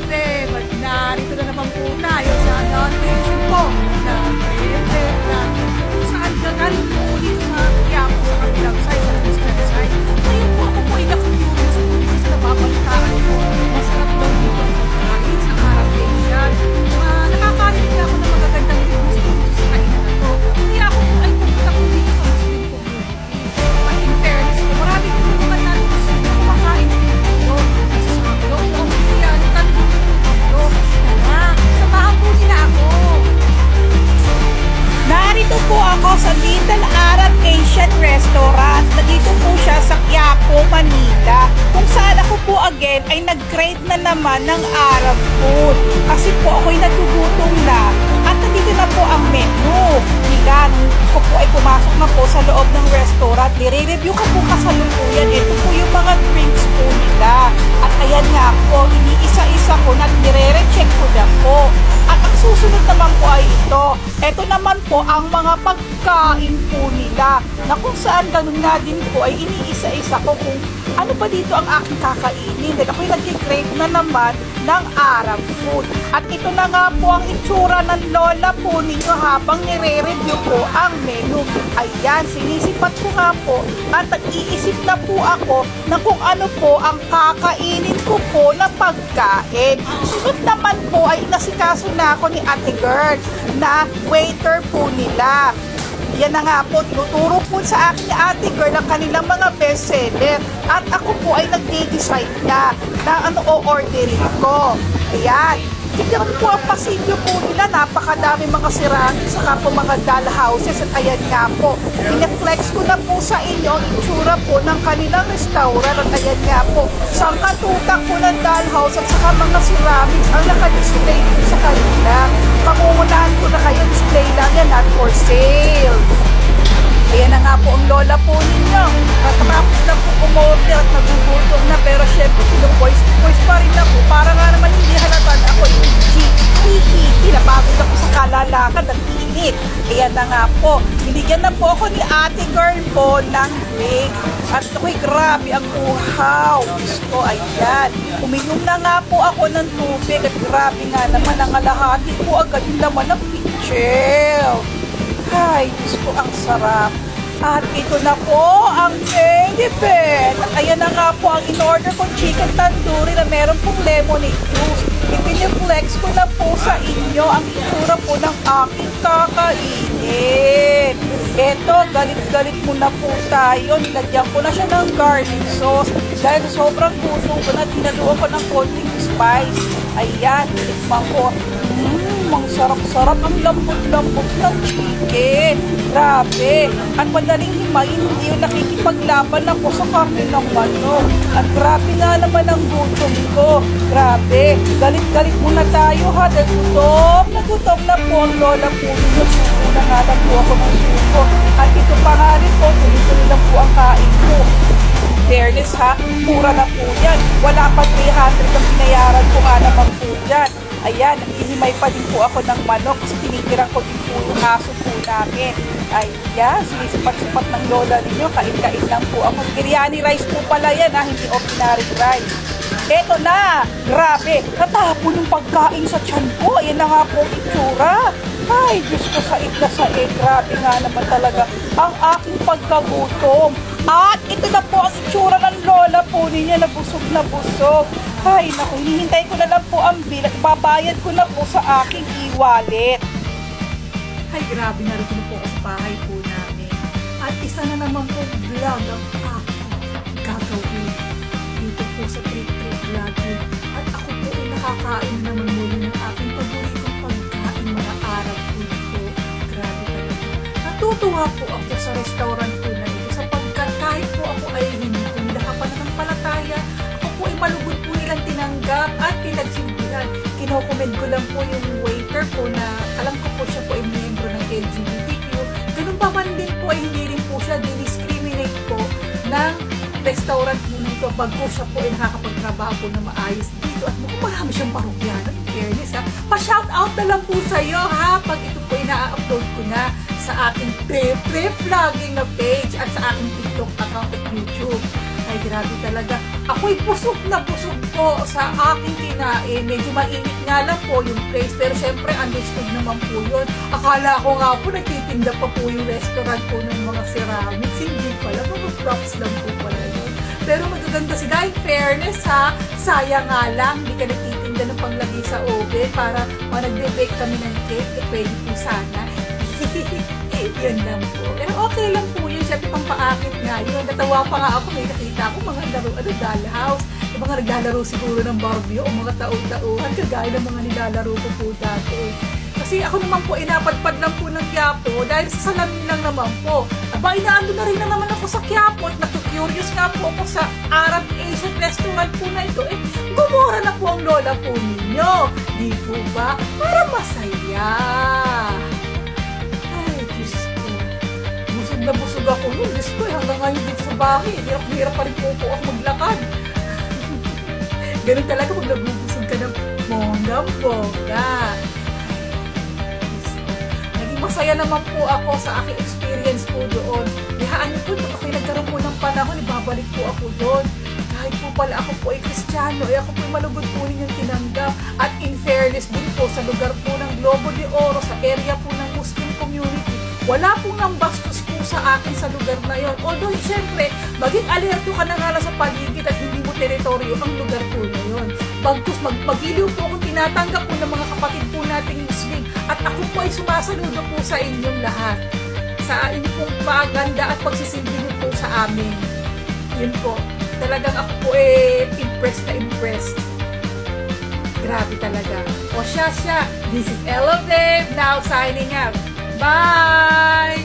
grabe! Narito na naman po tayo sa notification po na trip lagi kung saan gagaling po dito sa Quiapo sa kabilang side, sa Christian side. Ngayon po ako po ay naka-curious po dito sa nababalitaan ko. Masarap daw dito ang pagkain sa Arab Nation. Nakakarinig na ako ng magagandang reviews po dito sa kainan na to. Kaya ako po ay pumunta po dito sa Muslim community. At in fairness po, marami po mga non-Muslim na kumakain po dito. Nasasaklo po ang biryani, tandoori po dito. Tara, samahan po nila ako. Narito po ako sa Little Arab Asian Restaurant na dito po siya sa Quiapo, Manila. Kung saan ako po again ay nag-crave na naman ng Arab food. Kasi po ako'y natugutom na at nandito na po ang menu. Higa, ko po ay pumasok na po sa loob ng restaurant. Nire-review ko po kasalukuyan. Ito po yung mga drinks po nila. At ayan nga po, iniisa-isa ko na nire-recheck ko na po. At ang susunod naman po ay ito. Ito naman po ang mga pagkain po nila na kung saan ganun nga din po ay iniisa-isa ko kung ano ba dito ang aking kakainin. Dahil ako'y nag-crave na naman ng Arab food. At ito na nga po ang itsura ng lola po ninyo habang nire-review po ang menu. Ayan, sinisipat ko nga po at nag-iisip na po ako na kung ano po ang kakainin ko po na pagkain. Sunod naman po ay nasikaso na ako ni Ate Girl na waiter po nila. Yan na nga po, tinuturo po sa akin ni Ate Girl ang kanilang mga bestseller. At ako po ay nagde-decide na ano o-orderin ko. Ayan. Tignan po ang pasilyo po nila. Napakadami mga ceramics, saka po mga doll houses. At ayan nga po, ine-flex ko na po sa inyo ang itsura po ng kanilang restaurant. At ayan nga po, sangkatutak po ng doll house at saka mga ceramics ang naka-display po sa kanila. Pangungunahan ko na kayo, display lang yan, not for sale. Ayan na nga po ang lola po ninyo. Katapos na po umorder at nagugutom na, pero syempre voice pa rin na po. Para nga naman hindi halatan ako yung hihihi. Napagod ako sa kalalakad at init. Ayan na nga po. Binigyan na po ako ni Ate Girl po ng drink. At ako'y grabe ang uhaw. Diyos ko, ayan. Uminom na nga po ako ng tubig at grabe nga naman ang alahati po agad yung laman ng pitchel. Ay, Diyos ko, ang sarap. At ito na po ang Benefit. At ayan na nga po ang in-order kong chicken tandoori na meron pong lemonade juice. Ipiniflex ko na po sa inyo ang itsura po ng aking kakainin. Eto, galit-galit muna po tayo. Nilagyan ko na siya ng garlic sauce. Dahil sobrang gusto ko na tinaluan ko ng konting spice. Ayan, tikman ko. Ang sarap-sarap, ang lambot-lambot ng chicken. Grabe. At madaling himayin, hindi yung nakikipaglaban ako sa karne ng manok. At grabe nga naman ang gutom ko. Grabe. Galit-galit muna tayo ha. Dahil gutom na po ang lola po. Una nga lang po ako ng suko. At ito pa nga rin po, tuloy-tuloy lang po ang kain ko. Fairness ha, mura na po yan. Wala pa 300 ang binayaran ko nga naman po yan. Ayan, hihimay pa din po ako ng manok kasi tinitirang ko din po yung aso po namin. Ayan, sinisipat-sipat ng lola ninyo. Kain-kain lang po ako. Biryani rice po pala yan ha, hindi ordinary rice. Eto na, grabe, natapon yung pagkain sa tiyan ko. Ayan na nga po itsura. Ay, Diyos ko, said na said. Grabe nga naman talaga ang aking pagkagutom. At ito na po ang itsura ng lola po ninyo na busog na busog. Ay, naku, hihintay ko na lang po ang bill at babayad ko na po sa aking e-wallet. Ay, grabe, narito na po ako sa bahay po namin. At isa na naman po vlog ang aking gagawin dito po sa Trip Vlogging. At ako po ay nakakain na naman muli ng aking paboritong pagkain, mga Arab food po. Grabe talaga. Natutuwa po ako sa restaurant po na ito sapagkat kahit po ako ay hindi po nila kapananampalataya, ako po ay malugod po nilang tinanggap at pinagsilbihan. Kinokomment ko lang po yung waiter po na alam ko po siya po ay miyembro ng LGBTQ. Ganun pa man din po ay hindi rin po siya discriminate po ng restaurant po nito bago siya po ay nakakapagtrabaho po na maayos dito at mukhang marami siyang parokyano in fairness ha. Pa-shoutout na lang po sa'yo ha pag ito po ay na-upload ko na sa aking trip vlogging na page at sa aking TikTok account at YouTube. Ay, grabe talaga. Ako'y busog na busog po sa aking kinain. Medyo mainit nga lang po yung place. Pero syempre, understood naman po yun. Akala ko nga po, nagtitinda pa po yung restaurant po ng mga ceramics. Hindi pala, mga props lang po pala yun. Pero magaganda sila. In fairness ha, sayang nga lang, hindi ka nagtitinda ng panglagay sa oven para nagbe-bake kami ng cake. Eh, pwede po sana. Yan lang po. Pero okay lang po yun. Siyempre, pampaakit nga yun. Natawa pa nga ako. May nakita ko mga laro, dollhouse. Yung mga naglalaro siguro ng Barbie o mga taon-taon. Kagaya ng mga nilalaro ko po dati. Kasi ako naman po, inapadpad lang po ng Quiapo dahil sa salamin lang naman po. Aba, inaano na rin na naman ako sa Quiapo at naku-curious nga po ako sa Arab Asian restaurant po na ito. Eh, gumura na po ang lola po ninyo. Di po ba? Para masaya. Na busog ako nun. Diyos ko, hanggang ngayon dito sa bahay. Hirap pa rin po ako maglakad. Ganun talaga pag nabubusog ka ng bonggang-bongga. Naging masaya naman po ako sa aking experience po doon. Lihaan niyo po, pag ako'y nagkaroon po ng panahon, ibabalik po ako doon. Kahit po pala ako po ay Kristiyano, ako po ay malugod po ninyong tinanggap. At in fairness din po, sa lugar po ng Globo de Oro, sa area po ng Muslim community, wala pong nang bastos po sa akin sa lugar na yon. Although, syempre, maging alerto ka na nga sa paligid at hindi mo teritoryo ang lugar po na yon. Bagkus, magiliw po akong tinatanggap po ng mga kapatid po nating Muslim at ako po ay sumasaludo po sa inyong lahat. Sa inyong pong paganda at pagsisilbi niyo po sa amin. Yun po. Talagang ako po impressed na impressed. Grabe talaga. O siya. This is Ella Babe, now signing out. Bye!